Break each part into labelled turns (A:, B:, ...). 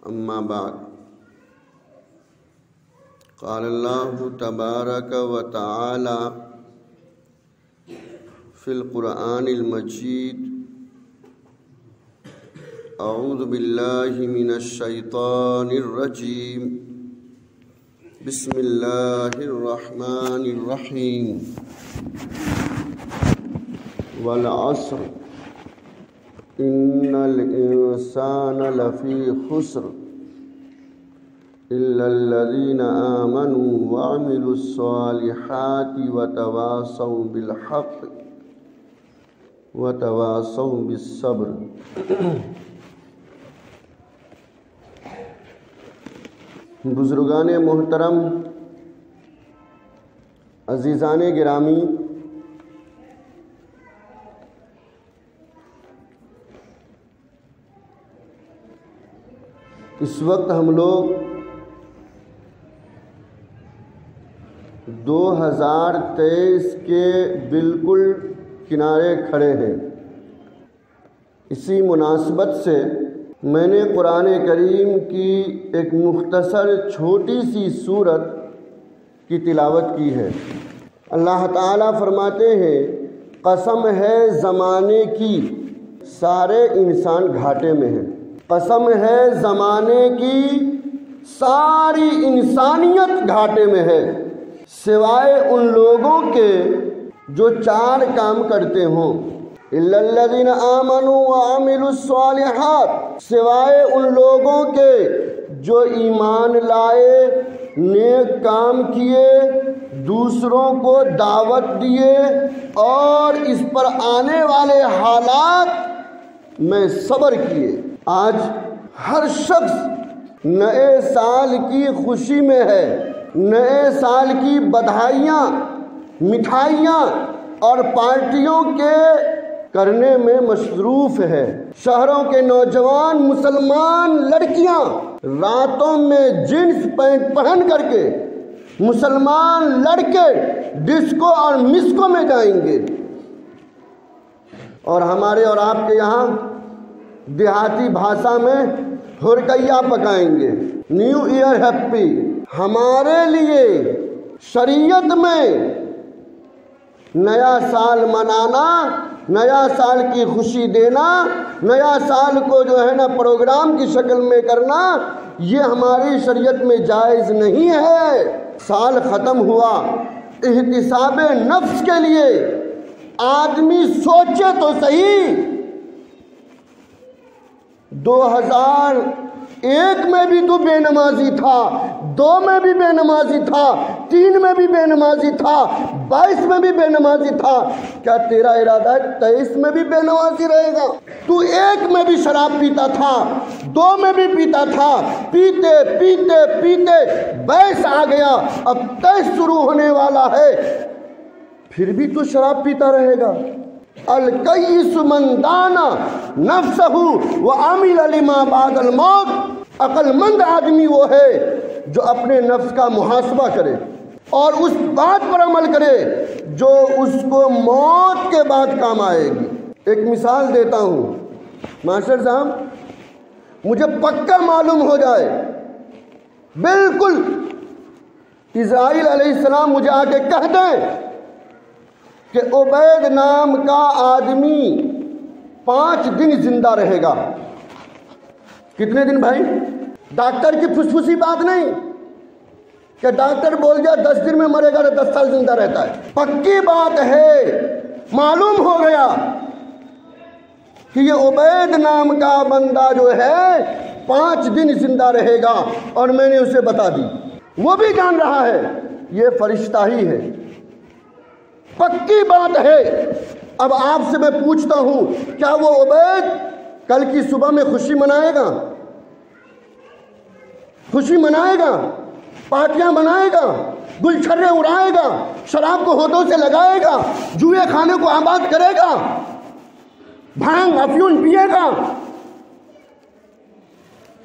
A: اما بعد قال اللہ تبارک و تعالی فی القرآن المجید اعوذ باللہ من الشیطان الرجیم بسم اللہ الرحمن الرحیم والعصر ان الانسان لفی خسر الا الذین آمنوا وعملوا الصالحات وتواصوا بالحق وتواصوا بالصبر۔ بزرگان محترم، عزیزان گرامی، اس وقت ہم لوگ 2023 کے بالکل کنارے کھڑے ہیں۔ اسی مناسبت سے میں نے قرآن کریم کی ایک مختصر چھوٹی سی سورت کی تلاوت کی ہے۔ اللہ تعالیٰ فرماتے ہیں، قسم ہے زمانے کی سارے انسان گھاٹے میں ہیں۔ قسم ہے زمانے کی ساری انسانیت گھاٹے میں ہے، سوائے ان لوگوں کے جو 4 کام کرتے ہوں۔ الا الذین آمنوا وعملوا الصالحات، سوائے ان لوگوں کے جو ایمان لائے، نیک کام کیے، دوسروں کو دعوت دیے اور اس پر آنے والے حالات میں صبر کیے۔ آج ہر شخص نئے سال کی خوشی میں ہے، نئے سال کی بدھائیاں، مٹھائیاں اور پارٹیوں کے کرنے میں مصروف ہے۔ شہروں کے نوجوان مسلمان لڑکیاں راتوں میں جینس پینٹ پہن کر کے، مسلمان لڑکے ڈسکو اور مسکو میں جائیں گے، اور ہمارے اور آپ کے یہاں دیہاتی بھاشا میں ہرکیا پکائیں گے، نیو ایئر ہیپی۔ ہمارے لیے شریعت میں نیا سال منانا، نیا سال کی خوشی دینا، نیا سال کو جو ہے نا پروگرام کی شکل میں کرنا، یہ ہماری شریعت میں جائز نہیں ہے۔ سال ختم ہوا، احتساب نفس کے لیے آدمی سوچے تو صحیح۔ 2001 میں بھی تو بے نمازی تھا، 2 میں بھی بے نمازی تھا، 3 میں بھی بے نمازی تھا، 22 میں بھی بے نمازی تھا۔ کیا تیرا ارادہ ہے 23 میں بھی بے نمازی رہے گا؟ تو 1 میں بھی شراب پیتا تھا، 2 میں بھی پیتا تھا، پیتے پیتے پیتے 22 آ گیا، اب 23 شروع ہونے والا ہے، پھر بھی تو شراب پیتا رہے گا۔ الکیس من دانا نفسہ وعمل لما بعد الموت، عقل مند آدمی وہ ہے جو اپنے نفس کا محاسبہ کرے اور اس بات پر عمل کرے جو اس کو موت کے بعد کام آئے گی۔ ایک مثال دیتا ہوں، ماسٹر صاحب مجھے پکا معلوم ہو جائے، بالکل اسرائیل علیہ السلام مجھے آ کے کہہ دیں کہ عبید نام کا آدمی 5 دن زندہ رہے گا۔ کتنے دن بھائی؟ ڈاکٹر کی پھسپھسی بات نہیں کہ ڈاکٹر بول گیا 10 دن میں مرے گا تو 10 سال زندہ رہتا ہے۔ پکی بات ہے، معلوم ہو گیا کہ یہ عبید نام کا بندہ جو ہے 5 دن زندہ رہے گا، اور میں نے اسے بتا دی، وہ بھی جان رہا ہے یہ فرشتہ ہی ہے، پکی بات ہے۔ اب آپ سے میں پوچھتا ہوں، کیا وہ عبید کل کی صبح میں خوشی منائے گا؟ خوشی منائے گا، پارٹیاں منائے گا، گل چھرے اڑائے گا، شراب کو ہونٹوں سے لگائے گا، جوئے کھانے کو آباد کرے گا، بھانگ افیون پیے گا؟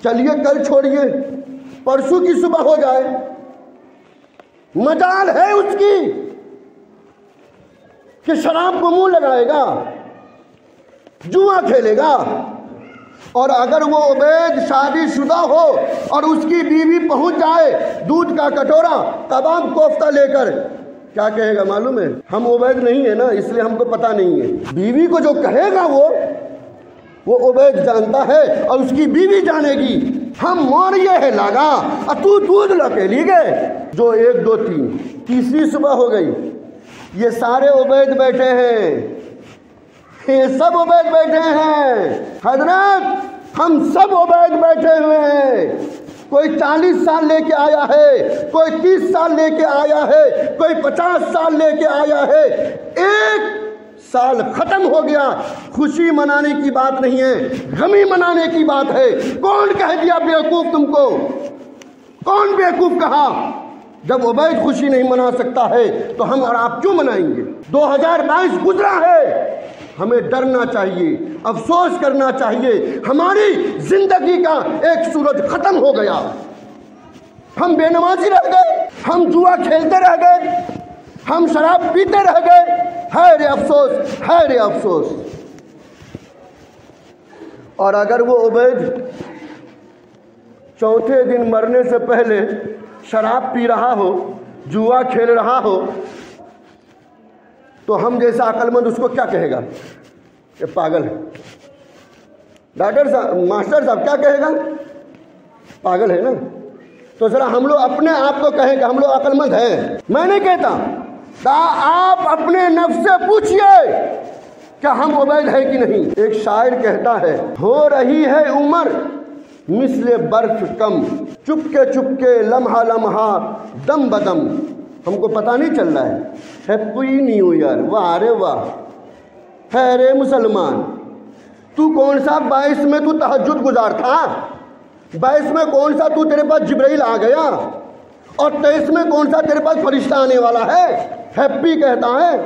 A: چلیے کل چھوڑیے، پرسوں کی صبح ہو جائے، مجال ہے اس کی کہ شراب کو منہ لگائے گا، جوا کھیلے گا، اور اگر وہ عبید شادی شدہ ہو اور اس کی بیوی پہنچ جائے دودھ کا کٹورا کباب کوفتہ لے کر، کیا کہے گا معلوم ہے؟ ہم عبید نہیں ہیں نا، اس لیے ہم کو پتہ نہیں ہے۔ بیوی کو جو کہے گا وہ عبید جانتا ہے اور اس کی بیوی جانے گی۔ ہم موریے ہے لاگا تو دودھ لکے لی گئے، جو 1 2 3 تیسری صبح ہو گئی، یہ سارے عبید بیٹھے ہیں، یہ سب عبید بیٹھے ہیں حضرت، ہم سب عبید بیٹھے ہوئے ہیں۔ کوئی 40 سال لے کے آیا ہے، کوئی 30 سال لے کے آیا ہے، کوئی 50 سال لے کے آیا ہے، 1 سال ختم ہو گیا۔ خوشی منانے کی بات نہیں ہے، غمی منانے کی بات ہے۔ کون کہہ دیا بیوقوف تم کو؟ کون بیوقوف کہا؟ جب عبید خوشی نہیں منا سکتا ہے تو ہم اور آپ کیوں منائیں گے؟ 2022 گزرا ہے، ہمیں ڈرنا چاہیے، افسوس کرنا چاہیے، ہماری زندگی کا ایک سورج ختم ہو گیا۔ ہم بے نمازی رہ گئے، ہم جوا کھیلتے رہ گئے، ہم شراب پیتے رہ گئے، ہے رے افسوس، ہے رے افسوس۔ اور اگر وہ عبید چوتھے دن مرنے سے پہلے شراب پی رہا ہو، جوا کھیل رہا ہو، تو ہم جیسا عقل مند اس کو کیا کہے گا؟ یہ پاگل ہے۔ ڈاکٹر صاحب، ماسٹر صاحب کیا کہے گا؟ پاگل ہے نا۔ تو ذرا ہم لوگ اپنے آپ کو کہیں کہ ہم لوگ عقل مند ہیں۔ میں نہیں کہتا، آپ اپنے نفس سے پوچھئے کیا ہم عبید ہے کہ نہیں۔ ایک شاعر کہتا ہے، ہو رہی ہے عمر مثل برف کم، چپکے لمحہ لمحہ دم بدم، ہم کو پتہ نہیں چل رہا ہے۔ ہیپی نیو ایئر، واہ رے واہ، ہے رے مسلمان، تو کون سا 22 میں تو تہجد گزار تھا؟ 22 میں کون سا تو تیرے پاس جبرائیل آ گیا؟ اور 23 میں کون سا تیرے پاس فرشتہ آنے والا ہے؟ ہیپی کہتا ہے،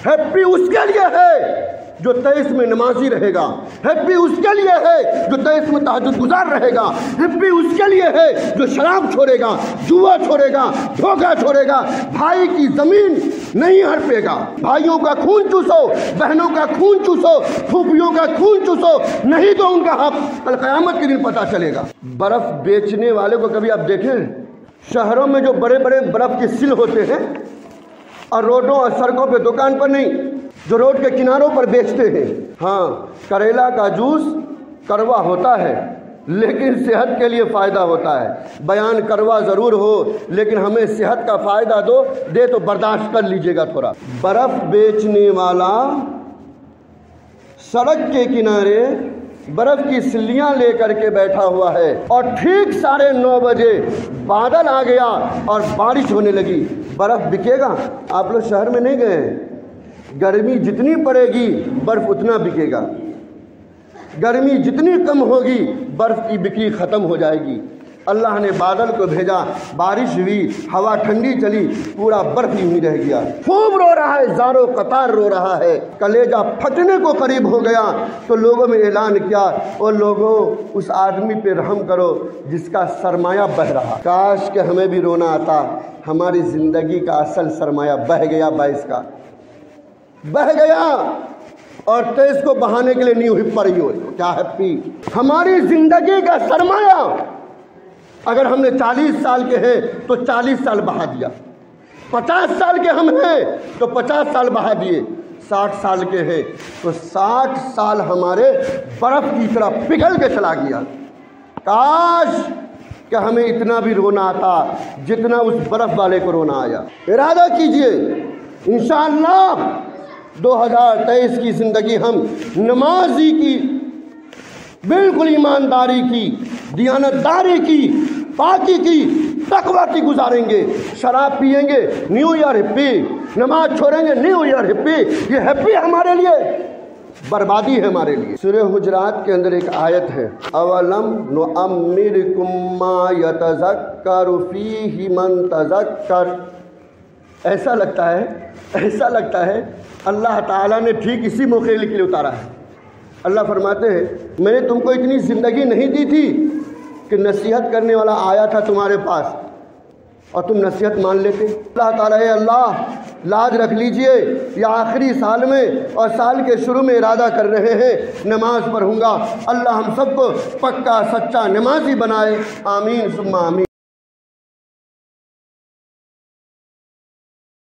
A: ہیپی اس کے لیے ہے جو 23 میں نمازی رہے گا، ہیپی اس کے لیے ہے جو 23 میں تہجد گزار رہے گا، ہیپی اس کے لیے ہے جو شراب چھوڑے گا، جوا چھوڑے گا، دھوکہ چھوڑے گا، بھائی کی زمین نہیں ہڑپے گا، بھائیوں کا خون چوسو، بہنوں کا خون چوسو، پھوپھیوں کا خون چوسو، نہیں تو ان کا حق کل قیامت کے دن پتہ چلے گا۔ برف بیچنے والے کو کبھی آپ دیکھیں؟ شہروں میں جو بڑے بڑے برف کے سل ہوتے ہیں اور روڈوں اور سڑکوں پہ، دکان پر نہیں، جو روڈ کے کناروں پر بیچتے ہیں۔ ہاں، کریلا کا جوس کڑوا ہوتا ہے لیکن صحت کے لیے فائدہ ہوتا ہے۔ بیان کڑوا ضرور ہو لیکن ہمیں صحت کا فائدہ دے تو برداشت کر لیجئے گا تھوڑا۔ برف بیچنے والا سڑک کے کنارے برف کی سلیاں لے کر کے بیٹھا ہوا ہے، اور ٹھیک 9:30 بجے بادل آ گیا اور بارش ہونے لگی۔ برف بکے گا؟ آپ لوگ شہر میں نہیں گئے ہیں؟ گرمی جتنی پڑے گی برف اتنا بکے گا، گرمی جتنی کم ہوگی برف کی بکری ختم ہو جائے گی۔ اللہ نے بادل کو بھیجا، بارش ہوئی، ہوا ٹھنڈی چلی، پورا برف ہی رہ گیا۔ خوب رو رہا ہے، زاروں قطار رو رہا ہے، کلیجہ پھٹنے کو قریب ہو گیا تو لوگوں میں اعلان کیا، او لوگوں اس آدمی پہ رحم کرو جس کا سرمایہ بہہ رہا۔ کاش کہ ہمیں بھی رونا آتا، ہماری زندگی کا اصل سرمایہ بہہ گیا، 22 کا بہہ گیا، اور 23 کو بہانے کے لیے نیو ہپ پر ہی ہو۔ کیا ہیپی؟ ہماری زندگی کا سرمایہ اگر ہم نے 40 سال کے ہیں تو 40 سال بہا دیا، 50 سال کے ہم ہیں تو 50 سال بہا دیے، 60 سال کے ہیں تو 60 سال ہمارے برف کی طرح پگھل کے چلا گیا۔ کاش کہ ہمیں اتنا بھی رونا آتا جتنا اس برف والے کو رونا آیا۔ ارادہ کیجئے انشاءاللہ 2023 کی زندگی ہم نمازی کی، بالکل ایمانداری کی، دیانتداری کی، پاکی کی، تقوی کی گزاریں گے۔ شراب پیئیں گے، نیو ایئر ہپی، نماز چھوڑیں گے، نیو ایئر ہپی۔ یہ ہپی ہمارے لیے بربادی ہے، ہمارے لیے۔ سورہ حجرات کے اندر ایک آیت ہے، اولم نعمرکم ما یتذکر فیہ من تذکر۔ ایسا لگتا ہے اللہ تعالیٰ نے ٹھیک اسی موقع کے لیے اتارا ہے۔ اللہ فرماتے ہیں میں نے تم کو اتنی زندگی نہیں دی تھی کہ نصیحت کرنے والا آیا تھا تمہارے پاس، اور تم نصیحت مان لیتے۔ اللہ تعالیٰ اے اللہ لاج رکھ لیجئے، یہ آخری سال میں اور سال کے شروع میں ارادہ کر رہے ہیں نماز پڑھوں گا، اللہ ہم سب کو پکا سچا نمازی بنائے، آمین ثم آمین۔